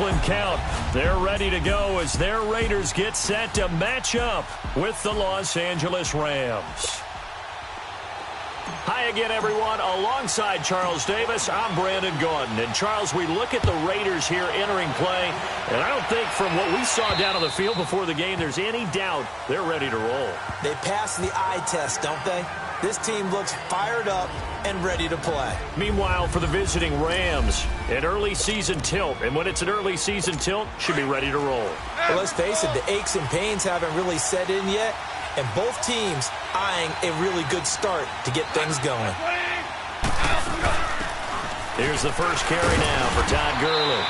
excellent count. They're ready to go as their Raiders get set to match up with the Los Angeles Rams. Hi again, everyone. Alongside Charles Davis, I'm Brandon Gordon. And, Charles, we look at the Raiders here entering play, and I don't think from what we saw down on the field before the game there's any doubt they're ready to roll. They passed the eye test, don't they? This team looks fired up and ready to play. Meanwhile, for the visiting Rams, an early season tilt. And when it's an early season tilt, should be ready to roll. Well, let's face it, the aches and pains haven't really set in yet. And both teams eyeing a really good start to get things going. Here's the first carry now for Todd Gurley.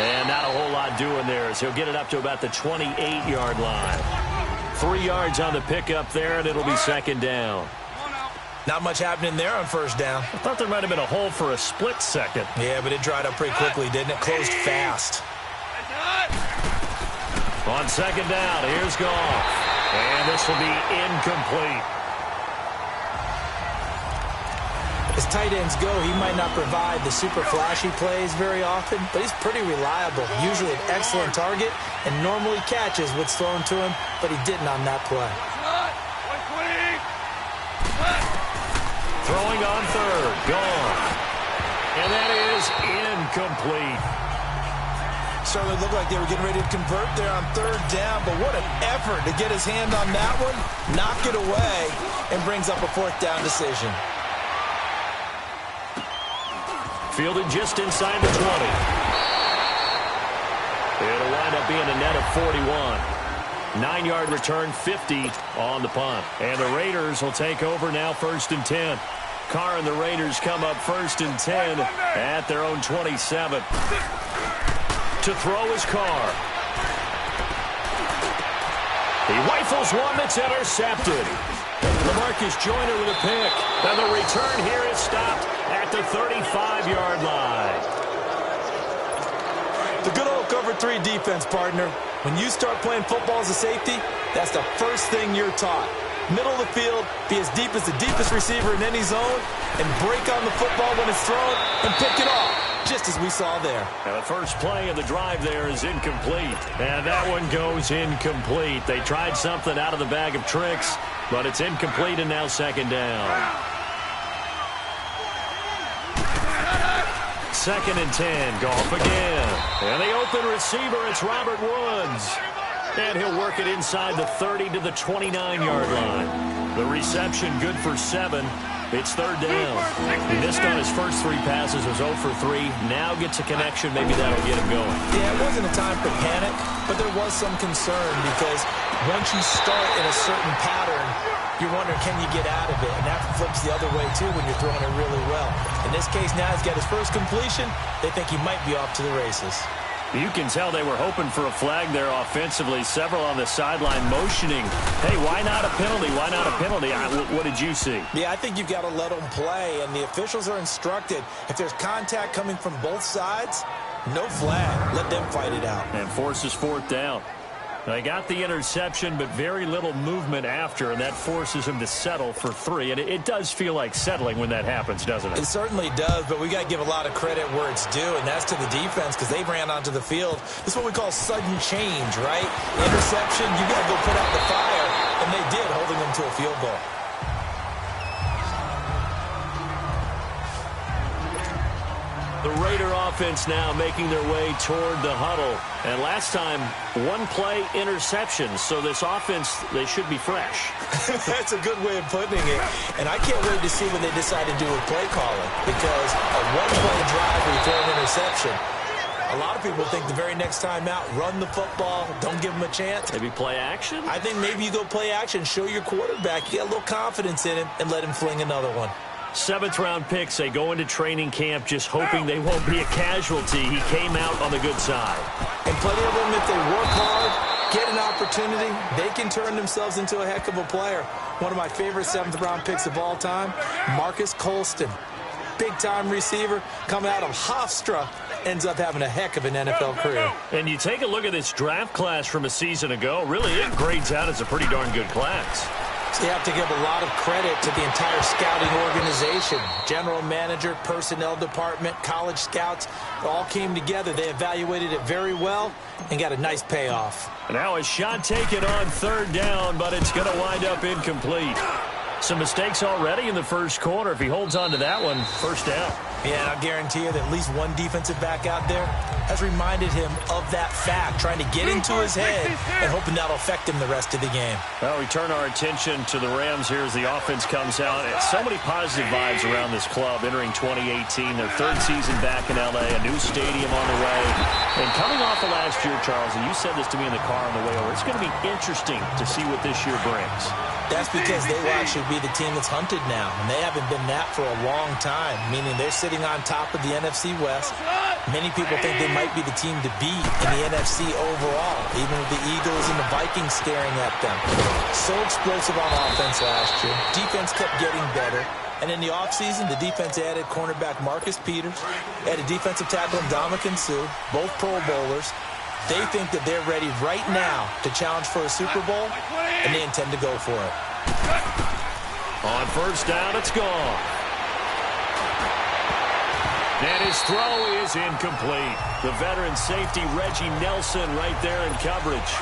And not a whole lot doing there as he'll get it up to about the 28-yard line. 3 yards on the pickup there, and it'll be second down. Not much happening there on first down. I thought there might have been a hole for a split second. Yeah, but it dried up pretty quickly, didn't it? Closed fast. On second down, here's Goff. And this will be incomplete. As tight ends go, he might not provide the super flashy plays very often, but he's pretty reliable. Usually an excellent target and normally catches what's thrown to him, but he didn't on that play. Throwing on third. Goff. And that is incomplete. Certainly looked like they were getting ready to convert there on third down, but what an effort to get his hand on that one, knock it away, and brings up a fourth down decision. Fielded just inside the 20. It'll wind up being a net of 41. 9-yard return, 50 on the punt. And the Raiders will take over now, 1st and 10. Carr and the Raiders come up 1st and 10 at their own 27. To throw his Carr. He rifles one that's intercepted. LaMarcus Joyner with a pick. And the return here is stopped at the 35-yard line. The good old cover 3 defense, partner. When you start playing football as a safety, that's the first thing you're taught. Middle of the field, be as deep as the deepest receiver in any zone, and break on the football when it's thrown and pick it off, just as we saw there. And the first play of the drive there is incomplete. And that one goes incomplete. They tried something out of the bag of tricks, but it's incomplete and now second down. 2nd and 10. Goff again. And the open receiver, it's Robert Woods. And he'll work it inside the 30 to the 29-yard line. The reception good for 7. It's third down. He missed on his first 3 passes, was 0 for 3. Now gets a connection. Maybe that'll get him going. Yeah, it wasn't a time for panic, but there was some concern because once you start in a certain pattern, you're wondering, can you get out of it? And that flips the other way, too, when you're throwing it really well. In this case, now he's got his first completion. They think he might be off to the races. You can tell they were hoping for a flag there offensively. Several on the sideline motioning. Hey, why not a penalty? Why not a penalty? What did you see? Yeah, I think you've got to let them play, and the officials are instructed. If there's contact coming from both sides, no flag. Let them fight it out. And forces 4th down. They got the interception, but very little movement after, and that forces him to settle for 3. And it does feel like settling when that happens, doesn't it? It certainly does, but we got to give a lot of credit where it's due, and that's to the defense because they ran onto the field. This is what we call sudden change, right? Interception, you got to go put out the fire, and they did, holding them to a field goal. The Raider offense now making their way toward the huddle. And last time, 1-play interception. So this offense, they should be fresh. That's a good way of putting it. And I can't wait to see what they decide to do with play calling. Because a 1-play drive where you throw an interception, a lot of people think the very next time out, run the football, don't give them a chance. Maybe play action? I think maybe you go play action, show your quarterback, you got a little confidence in him, and let him fling another one. 7th-round picks. They go into training camp just hoping they won't be a casualty. He came out on the good side. And plenty of them, if they work hard, get an opportunity, they can turn themselves into a heck of a player. One of my favorite 7th-round picks of all time, Marcus Colston. Big-time receiver, coming out of Hofstra, ends up having a heck of an NFL career. And you take a look at this draft class from a season ago, really it grades out as a pretty darn good class. So you have to give a lot of credit to the entire scouting organization. General manager, personnel department, college scouts, it all came together. They evaluated it very well and got a nice payoff. Now a shot taken on third down, but it's going to wind up incomplete. Some mistakes already in the first quarter. If he holds on to that one, first down. Yeah, and I'll guarantee you that at least one defensive back out there has reminded him of that fact, trying to get into his head and hoping that'll affect him the rest of the game. Well, we turn our attention to the Rams here as the offense comes out. So many positive vibes around this club entering 2018. Their third season back in L.A., a new stadium on the way. And coming off of last year, Charles, and you said this to me in the car on the way over, it's going to be interesting to see what this year brings. That's because they will actually be the team that's hunted now, and they haven't been that for a long time, meaning they're sitting on top of the NFC West. Many people think they might be the team to beat in the NFC overall, even with the Eagles and the Vikings staring at them. So explosive on offense last year. Defense kept getting better. And in the offseason, the defense added cornerback Marcus Peters, added defensive tackle Ndamukong Suh, both Pro Bowlers. They think that they're ready right now to challenge for a Super Bowl, and they intend to go for it. On first down, it's gone. And his throw is incomplete. The veteran safety, Reggie Nelson, right there in coverage.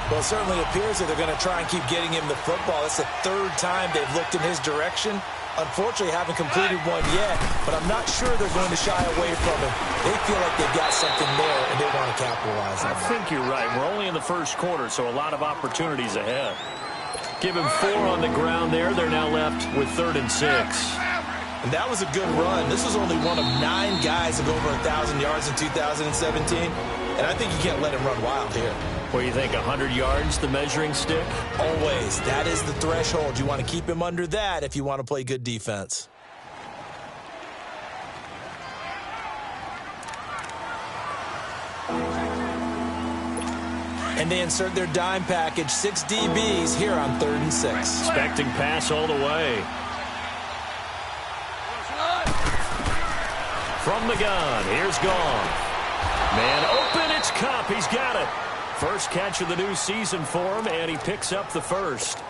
Well, it certainly appears that they're going to try and keep getting him the football. That's the third time they've looked in his direction. Unfortunately, haven't completed one yet, but I'm not sure they're going to shy away from him. They feel like they've got something there, and they want to capitalize on it. I think you're right. We're only in the first quarter, so a lot of opportunities ahead. Give him 4 on the ground there. They're now left with 3rd and 6. And that was a good run. This was only one of 9 guys to go over 1,000 yards in 2017, and I think you can't let him run wild here. What do you think, 100 yards, the measuring stick? Always. That is the threshold. You want to keep him under that if you want to play good defense. And they insert their dime package, 6 DBs here on 3rd and 6. Expecting pass all the way. From the gun, here's Goff. Man open, it's Kupp. He's got it. First catch of the new season for him, and he picks up the first.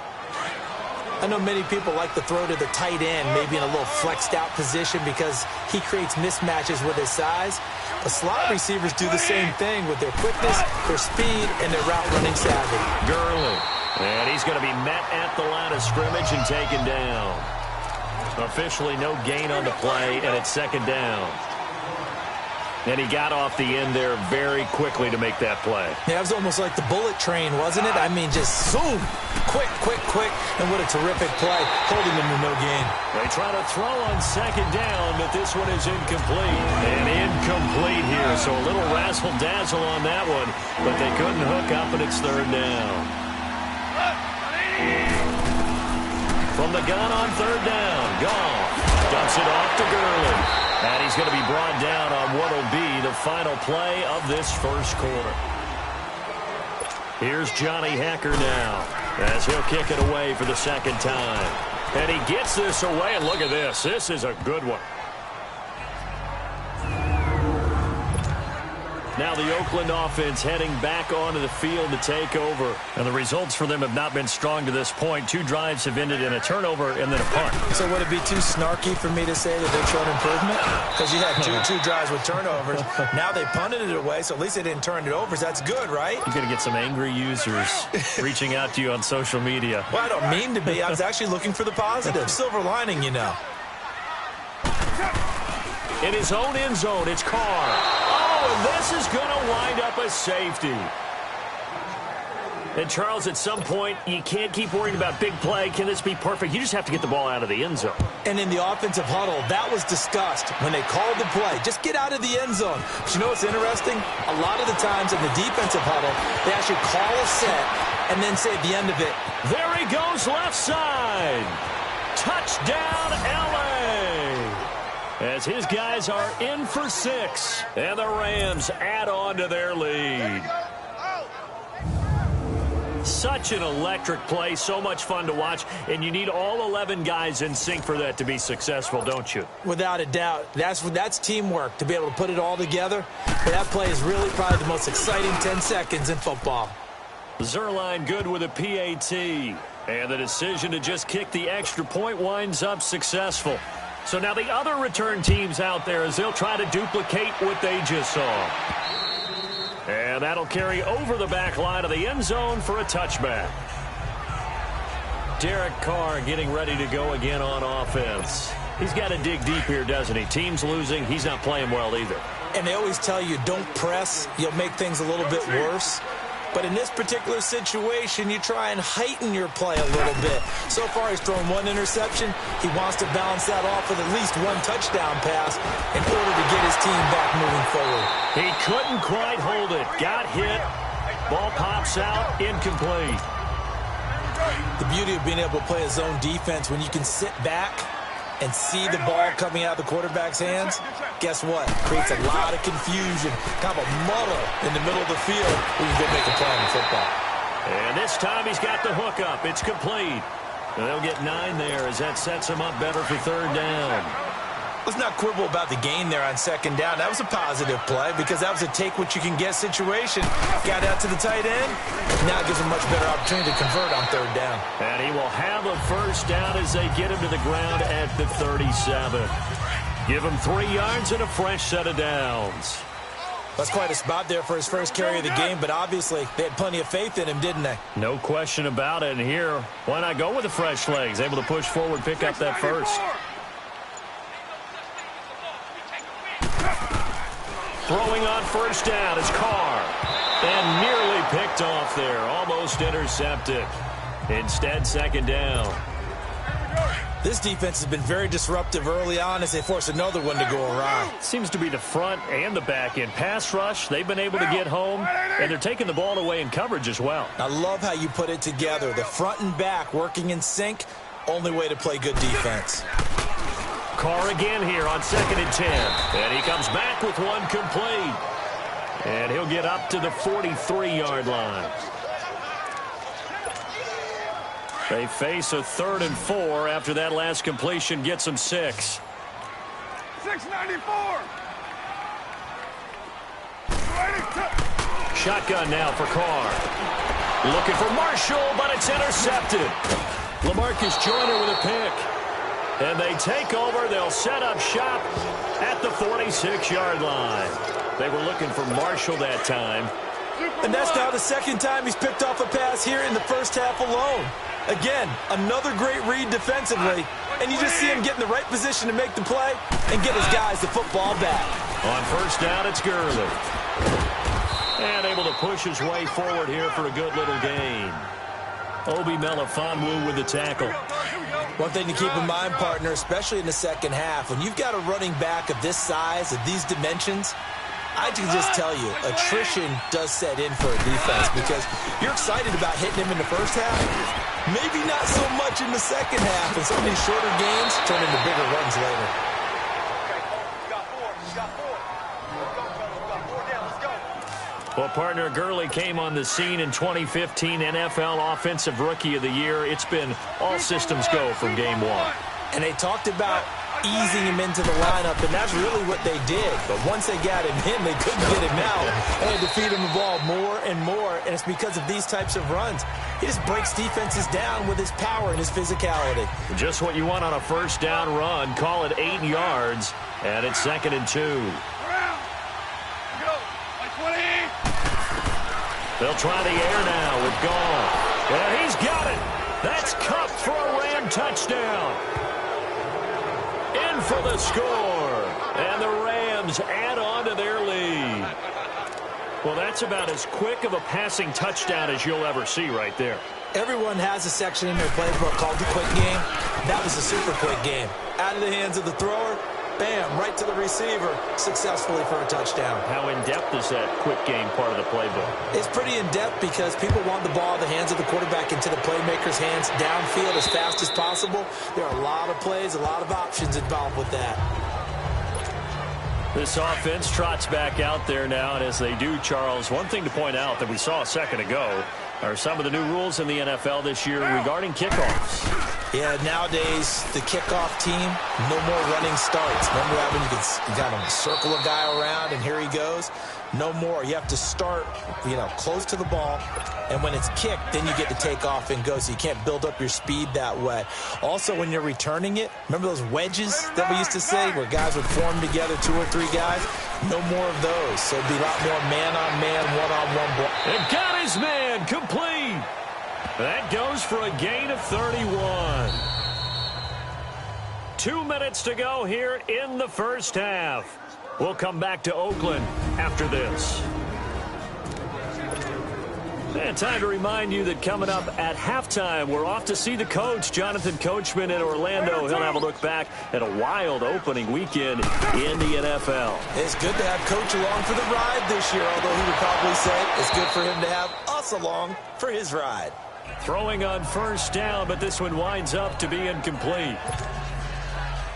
I know many people like to throw to the tight end, maybe in a little flexed out position because he creates mismatches with his size. But slot receivers do the same thing with their quickness, their speed, and their route running savvy. Gurley. And he's going to be met at the line of scrimmage and taken down. Officially no gain on the play, and it's 2nd down. And he got off the end there very quickly to make that play. Yeah, it was almost like the bullet train, wasn't it? I mean, just zoom. Quick, quick, quick. And what a terrific play, holding him to no gain. They try to throw on 2nd down, but this one is incomplete. And incomplete here, so a little razzle-dazzle on that one. But they couldn't hook up, and it's 3rd down. From the gun on 3rd down, Goff dumps it off to Gurley. And he's going to be brought down on what will be the final play of this first quarter. Here's Johnny Hekker now as he'll kick it away for the 2nd time. And he gets this away, and look at this. This is a good one. Now the Oakland offense heading back onto the field to take over. And the results for them have not been strong to this point. 2 drives have ended in a turnover and then a punt. So would it be too snarky for me to say that they've shown improvement? Because you had two drives with turnovers. Now they punted it away, so at least they didn't turn it over. So that's good, right? You're going to get some angry users reaching out to you on social media. Well, I don't mean to be. I was actually looking for the positive. Silver lining, you know. In his own end zone, it's Carr. And this is going to wind up a safety. And, Charles, at some point, you can't keep worrying about big play. Can this be perfect? You just have to get the ball out of the end zone. And in the offensive huddle, that was discussed when they called the play. Just get out of the end zone. But you know what's interesting? A lot of the times in the defensive huddle, they actually call a set and then say at the end of it, there he goes left side. Touchdown, L.A. As his guys are in for 6, and the Rams add on to their lead. Such an electric play, so much fun to watch, and you need all 11 guys in sync for that to be successful, don't you? Without a doubt. That's teamwork, to be able to put it all together. But that play is really probably the most exciting 10 seconds in football. Zerline good with a PAT. And the decision to just kick the extra point winds up successful. So now the other return teams out there as they'll try to duplicate what they just saw. And that'll carry over the back line of the end zone for a touchback. Derek Carr getting ready to go again on offense. He's got to dig deep here, doesn't he? Team's losing. He's not playing well either. And they always tell you, don't press. You'll make things a little bit worse. But in this particular situation, you try and heighten your play a little bit. So far, he's thrown one interception. He wants to balance that off with at least one touchdown pass in order to get his team back moving forward. He couldn't quite hold it. Got hit. Ball pops out. Incomplete. The beauty of being able to play a zone defense when you can sit back and see the ball coming out of the quarterback's hands, guess what? Creates a lot of confusion, kind of a muddle in the middle of the field when you go make a play on the football. And this time he's got the hook up. It's complete. And they'll get 9 there as that sets him up better for third down. Let's not quibble about the gain there on second down. That was a positive play because that was a take-what-you-can-get situation. Got out to the tight end. Now it gives him a much better opportunity to convert on third down. And he will have a first down as they get him to the ground at the 37. Give him 3 yards and a fresh set of downs. That's quite a spot there for his first carry of the game, but obviously they had plenty of faith in him, didn't they? No question about it. And here, why not go with the fresh legs? Able to push forward, pick up that first. Throwing on first down is Carr. And nearly picked off there. Almost intercepted. Instead, second down. This defense has been very disruptive early on as they force another one to go awry. Seems to be the front and the back end. Pass rush, they've been able to get home, and they're taking the ball away in coverage as well. I love how you put it together. The front and back working in sync, only way to play good defense. Carr again here on 2nd and 10. And he comes back with one complete. And he'll get up to the 43-yard line. They face a 3rd and 4 after that last completion gets them 6. 694. Shotgun now for Carr. Looking for Marshall, but it's intercepted. LaMarcus Joyner with a pick. And they take over. They'll set up shop at the 46-yard line. They were looking for Marshall that time. And that's now the second time he's picked off a pass here in the first half alone. Again, another great read defensively. And you just see him get in the right position to make the play and get his guys the football back. On first down, it's Gurley. And able to push his way forward here for a good little gain. Obi Melifonwu with the tackle. One thing to keep in mind, partner, especially in the second half, when you've got a running back of this size, of these dimensions, I can just tell you, attrition does set in for a defense because you're excited about hitting him in the first half. Maybe not so much in the second half, and some of these shorter gains turn into bigger runs later. Well, partner, Gurley came on the scene in 2015 NFL Offensive Rookie of the Year. It's been all systems go from game one. And they talked about easing him into the lineup, and that's really what they did. But once they got him in, they couldn't get him out. And they had to feed him the ball more and more, and it's because of these types of runs. He just breaks defenses down with his power and his physicality. Just what you want on a first down run. Call it 8 yards, and it's 2nd and 2. They'll try the air now with Gall. And he's got it. That's Cup for a Ram touchdown. In for the score. And the Rams add on to their lead. Well, that's about as quick of a passing touchdown as you'll ever see right there. Everyone has a section in their playbook called the quick game. That was a super quick game. Out of the hands of the thrower, bam, right to the receiver, successfully for a touchdown. How in-depth is that quick game part of the playbook? It's pretty in-depth because people want the ball in the hands of the quarterback into the playmaker's hands downfield as fast as possible. There are a lot of plays, a lot of options involved with that. This offense trots back out there now, and as they do, Charles, one thing to point out that we saw a second ago are some of the new rules in the NFL this year regarding kickoffs. Yeah, nowadays, the kickoff team, no more running starts. Remember that when you got him circle a guy around and here he goes? No more. You have to start, close to the ball, and when it's kicked, then you get to take off and go, so you can't build up your speed that way. Also, when you're returning it, remember those wedges that we used to say where guys would form together, 2 or 3 guys? No more of those. So it'll be a lot more man-on-man, one-on-one ball. And got his man complete. That goes for a gain of 31. 2 minutes to go here in the first half. We'll come back to Oakland after this. And time to remind you that coming up at halftime, we're off to see the coach, Jonathan Coachman in Orlando. He'll have a look back at a wild opening weekend in the NFL. It's good to have Coach along for the ride this year, although he would probably say it's good for him to have us along for his ride. Throwing on first down, but this one winds up to be incomplete.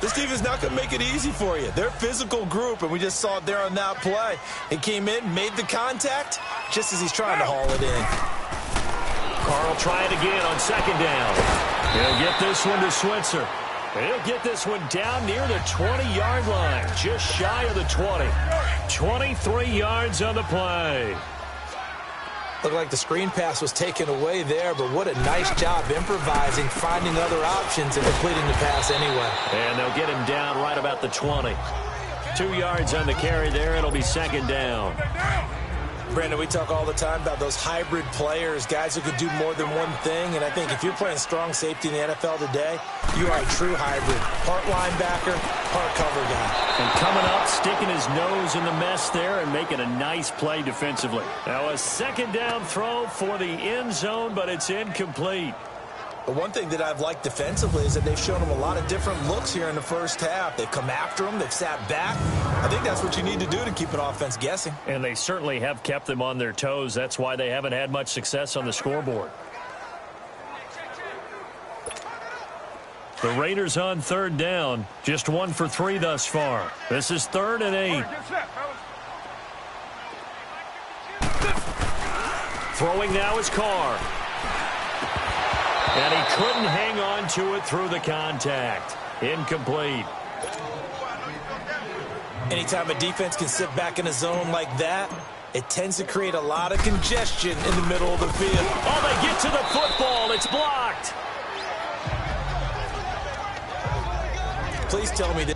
This team is not going to make it easy for you. They're a physical group, and we just saw it there on that play. He came in, made the contact, just as he's trying to haul it in. Carl try it again on second down. He'll get this one to Switzer. He'll get this one down near the 20-yard line, just shy of the 20. 23 yards on the play. Looked like the screen pass was taken away there, but what a nice job improvising, finding other options, and completing the pass anyway. And they'll get him down right about the 20. 2 yards on the carry there. It'll be second down. Brandon, we talk all the time about those hybrid players, guys who could do more than one thing, and I think if you're playing strong safety in the NFL today, you are a true hybrid. Part linebacker, part cover guy. And coming up, sticking his nose in the mess there and making a nice play defensively. Now a second down throw for the end zone, but it's incomplete. But one thing that I've liked defensively is that they've shown him a lot of different looks here in the first half. They've come after him. They've sat back. I think that's what you need to do to keep an offense guessing. And they certainly have kept them on their toes. That's why they haven't had much success on the scoreboard. The Raiders on third down. Just 1 for 3 thus far. This is 3rd and 8. Throwing now is Carr. And he couldn't hang on to it through the contact. Incomplete. Anytime a defense can sit back in a zone like that, it tends to create a lot of congestion in the middle of the field. Oh, they get to the football. It's blocked. Please tell me this